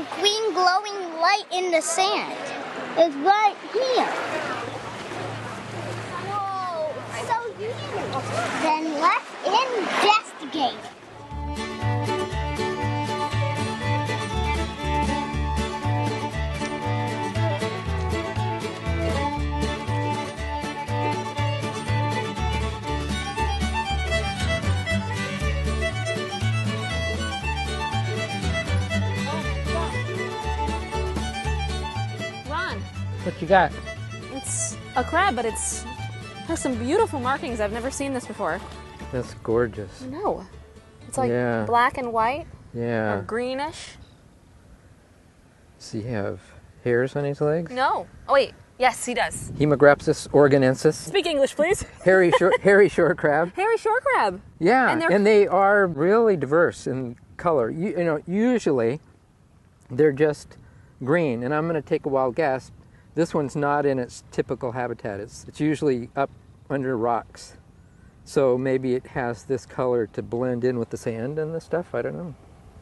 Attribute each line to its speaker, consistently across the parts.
Speaker 1: little green glowing light in the sand. It's right here. Whoa, so beautiful. Then let's investigate.
Speaker 2: What you got?
Speaker 3: It's a crab, but it has some beautiful markings. I've never seen this before.
Speaker 2: That's gorgeous.
Speaker 3: I know. It's like black and white.
Speaker 2: Yeah.
Speaker 3: Or greenish.
Speaker 2: Does he have hairs on his legs?
Speaker 3: No. Oh wait. Yes, he does.
Speaker 2: Hemograpsis organensis.
Speaker 3: Speak English, please.
Speaker 2: Hairy shore crab.
Speaker 3: Hairy shore crab.
Speaker 2: Yeah, and they are really diverse in color. You know, usually they're just green, and I'm going to take a wild guess. This one's not in its typical habitat. It's usually up under rocks. So maybe it has this color to blend in with the sand and the stuff. I don't know.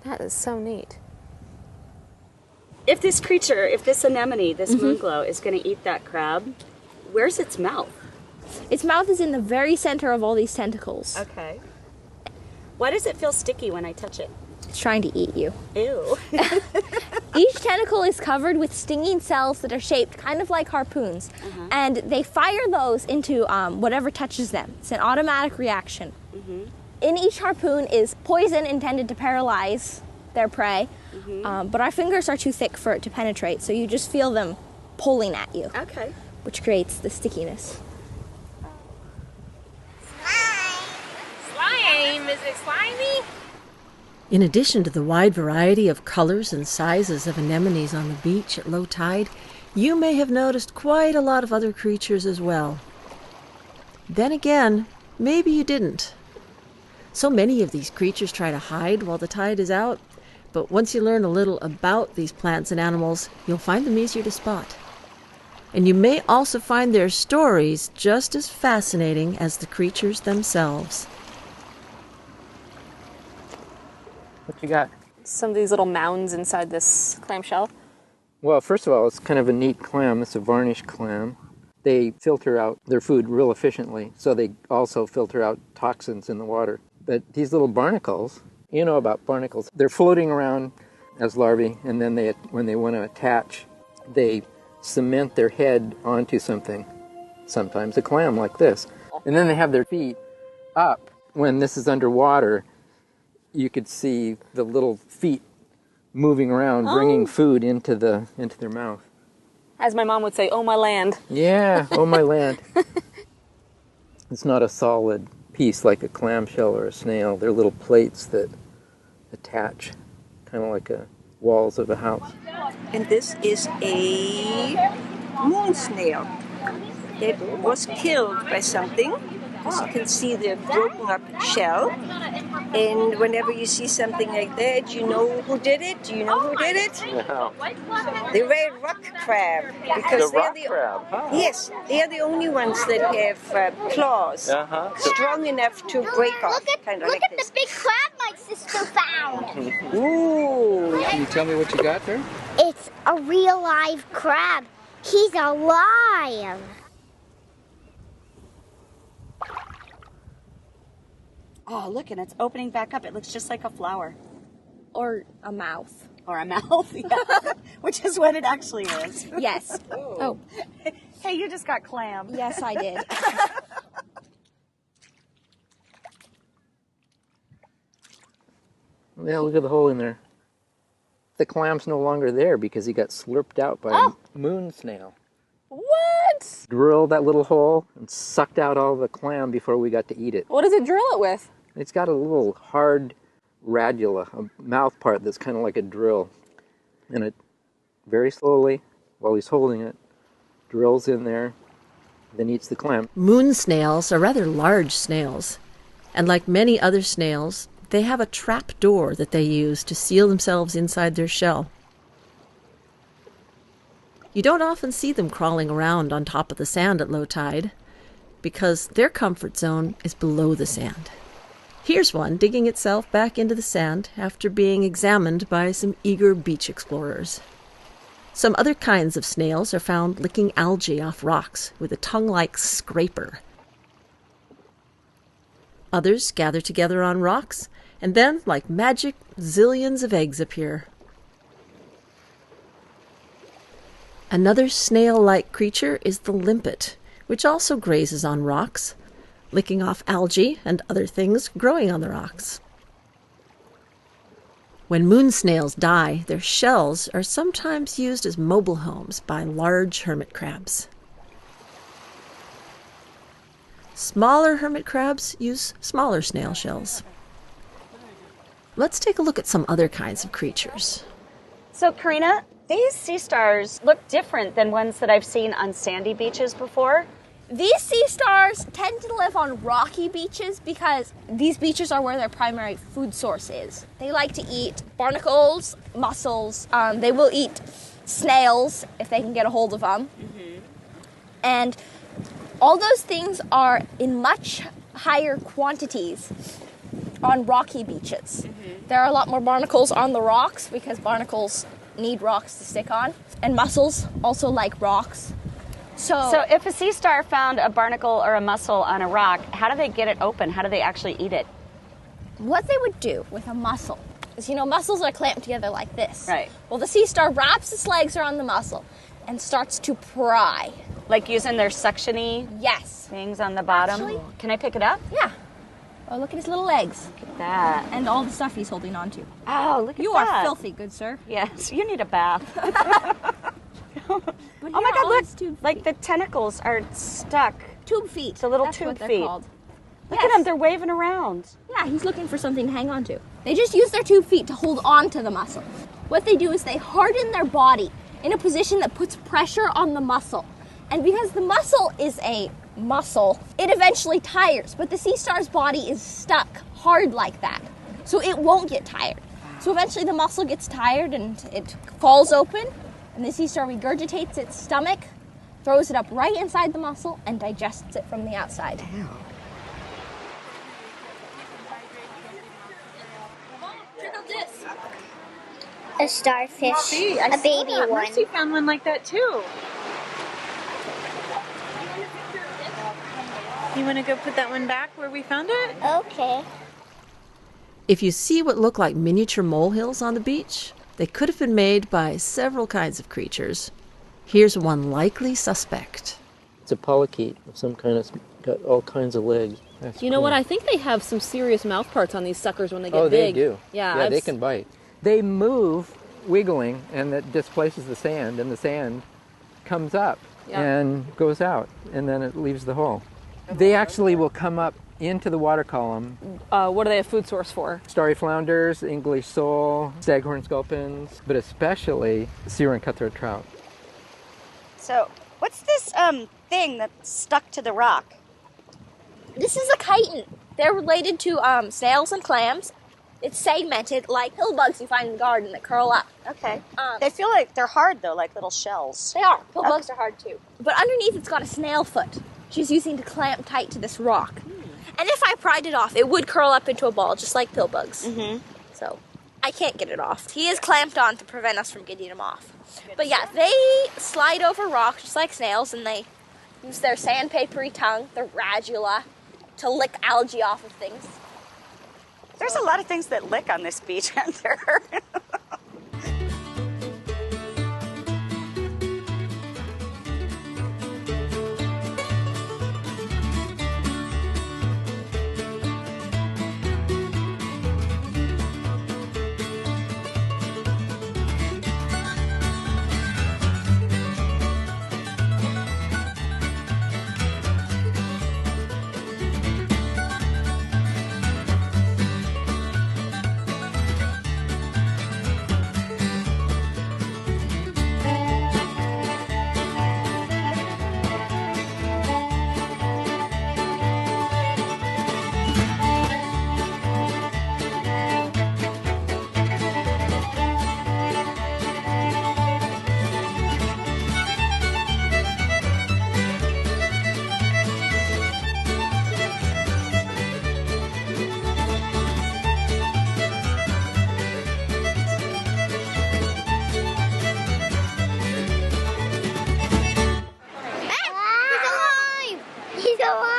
Speaker 3: That is so neat.
Speaker 4: If this creature, if this anemone, this moonglow, is going to eat that crab, where's its mouth?
Speaker 5: Its mouth is in the very center of all these tentacles.
Speaker 4: Okay. Why does it feel sticky when I touch it?
Speaker 5: It's trying to eat you.
Speaker 4: Ew.
Speaker 5: Each tentacle is covered with stinging cells that are shaped kind of like harpoons. And they fire those into whatever touches them. It's an automatic reaction. In each harpoon is poison intended to paralyze their prey. But our fingers are too thick for it to penetrate, so you just feel them pulling at you.
Speaker 4: Okay.
Speaker 5: Which creates the stickiness.
Speaker 3: Slime! Is it slimy?
Speaker 6: In addition to the wide variety of colors and sizes of anemones on the beach at low tide, you may have noticed quite a lot of other creatures as well. Then again, maybe you didn't. So many of these creatures try to hide while the tide is out, but once you learn a little about these plants and animals, you'll find them easier to spot. And you may also find their stories just as fascinating as the creatures themselves.
Speaker 2: What you got?
Speaker 3: Some of these little mounds inside this clamshell.
Speaker 2: Well, first of all, it's kind of a neat clam. It's a varnish clam. They filter out their food real efficiently, so they also filter out toxins in the water. But these little barnacles, you know about barnacles, they're floating around as larvae, and then when they want to attach, they cement their head onto something, sometimes a clam like this. And then they have their feet up. When this is underwater, you could see the little feet moving around, bringing food into their mouth.
Speaker 3: As my mom would say, oh my land.
Speaker 2: Yeah, oh my land. It's not a solid piece like a clamshell or a snail. They're little plates that attach, kind of like walls of a house.
Speaker 7: And this is a moon snail that was killed by something. As you can see, the broken up shell. And whenever you see something like that, you know who did it? Do you know who did it?
Speaker 2: No.
Speaker 7: The red rock crab. Because
Speaker 2: The rock crab? Oh.
Speaker 7: Yes, they are the only ones that have claws strong enough to break off.
Speaker 1: Look at the big crab my sister found.
Speaker 7: Ooh.
Speaker 2: Can you tell me what you got there?
Speaker 1: It's a real live crab. He's alive.
Speaker 4: Oh, look, and it's opening back up. It looks just like a flower.
Speaker 5: Or a mouth.
Speaker 4: Or a mouth, yeah. Which is what it actually is.
Speaker 5: Yes. Oh.
Speaker 4: Hey, you just got clam.
Speaker 5: Yes, I did.
Speaker 2: Yeah, look at the hole in there. The clam's no longer there because he got slurped out by a moon snail.
Speaker 3: What?
Speaker 2: Drilled that little hole and sucked out all the clam before we got to eat it.
Speaker 3: What does it drill it with?
Speaker 2: It's got a little hard radula, a mouth part that's kind of like a drill. And it very slowly, while he's holding it, drills in there, then eats the clam.
Speaker 6: Moon snails are rather large snails, and like many other snails, they have a trap door that they use to seal themselves inside their shell. You don't often see them crawling around on top of the sand at low tide, because their comfort zone is below the sand. Here's one digging itself back into the sand after being examined by some eager beach explorers. Some other kinds of snails are found licking algae off rocks with a tongue-like scraper. Others gather together on rocks, and then, like magic, zillions of eggs appear. Another snail-like creature is the limpet, which also grazes on rocks, licking off algae and other things growing on the rocks. When moon snails die, their shells are sometimes used as mobile homes by large hermit crabs. Smaller hermit crabs use smaller snail shells. Let's take a look at some other kinds of creatures.
Speaker 4: So, Karina, these sea stars look different than ones that I've seen on sandy beaches before.
Speaker 5: These sea stars tend to live on rocky beaches because these beaches are where their primary food source is. They like to eat barnacles, mussels. They will eat snails if they can get a hold of them. Mm-hmm. And all those things are in much higher quantities on rocky beaches. Mm-hmm. There are a lot more barnacles on the rocks because barnacles need rocks to stick on. And mussels also like rocks. So
Speaker 4: if a sea star found a barnacle or a mussel on a rock, how do they get it open? How do they actually eat it?
Speaker 5: What they would do with a mussel is, mussels are clamped together like this.
Speaker 4: Right.
Speaker 5: Well, the sea star wraps its legs around the mussel and starts to pry.
Speaker 4: Like using their suction-y
Speaker 5: Yes.
Speaker 4: things on the bottom?
Speaker 5: Actually,
Speaker 4: can I pick it up?
Speaker 5: Yeah. Oh, look at his little legs.
Speaker 4: Look at that.
Speaker 5: And all the stuff he's holding on to.
Speaker 4: Oh, look at
Speaker 5: You
Speaker 4: that.
Speaker 5: are filthy, good sir.
Speaker 4: Yes, you need a bath.
Speaker 5: But
Speaker 4: Oh my
Speaker 5: here, all
Speaker 4: God,
Speaker 5: his tube
Speaker 4: look! Like
Speaker 5: feet.
Speaker 4: the tentacles are stuck.
Speaker 5: Tube feet.
Speaker 4: The little
Speaker 5: That's
Speaker 4: tube
Speaker 5: what they're
Speaker 4: feet.
Speaker 5: called.
Speaker 4: Look
Speaker 5: Yes.
Speaker 4: at them, they're waving around.
Speaker 5: Yeah, he's looking for something to hang on to. They just use their tube feet to hold on to the mussel. What they do is they harden their body in a position that puts pressure on the mussel. And because the mussel is a muscle, it eventually tires. But the sea star's body is stuck hard like that. So it won't get tired. So eventually the mussel gets tired and it falls open. And the sea star regurgitates its stomach, throws it up right inside the mussel, and digests it from the outside. Check out this.
Speaker 1: A starfish, a baby one.
Speaker 8: Mercy found one like that too. You want to go put that one back where we found it?
Speaker 1: Okay.
Speaker 6: If you see what look like miniature molehills on the beach, they could have been made by several kinds of creatures. Here's one likely suspect.
Speaker 2: It's a polychaete of some kind. It's got all kinds of legs. That's
Speaker 3: You know
Speaker 2: cool.
Speaker 3: what? I think they have some serious mouth parts on these suckers when they get
Speaker 2: Oh,
Speaker 3: big.
Speaker 2: they do.
Speaker 3: Yeah,
Speaker 2: they can bite. They move, wiggling, and it displaces the sand, and the sand comes up
Speaker 3: Yeah.
Speaker 2: and goes out, and then it leaves the hole. They actually will come up into the water column.
Speaker 3: What are they a food source for?
Speaker 2: Starry flounders, English sole, staghorn sculpins, but especially sea run cutthroat trout.
Speaker 4: So, what's this thing that's stuck to the rock?
Speaker 5: This is a chitin. They're related to snails and clams. It's segmented like pill bugs you find in the garden that curl up.
Speaker 4: Okay. They feel like they're hard though, like little shells.
Speaker 5: They are. Pill bugs are hard too. But underneath it's got a snail foot she's using to clamp tight to this rock. And if I pried it off, it would curl up into a ball just like pill bugs. Mm-hmm. So I can't get it off. He is clamped on to prevent us from getting him off. But yeah, they slide over rocks just like snails, and they use their sandpapery tongue, their radula, to lick algae off of things.
Speaker 4: There's a lot of things that lick on this beach, aren't there?
Speaker 1: alive!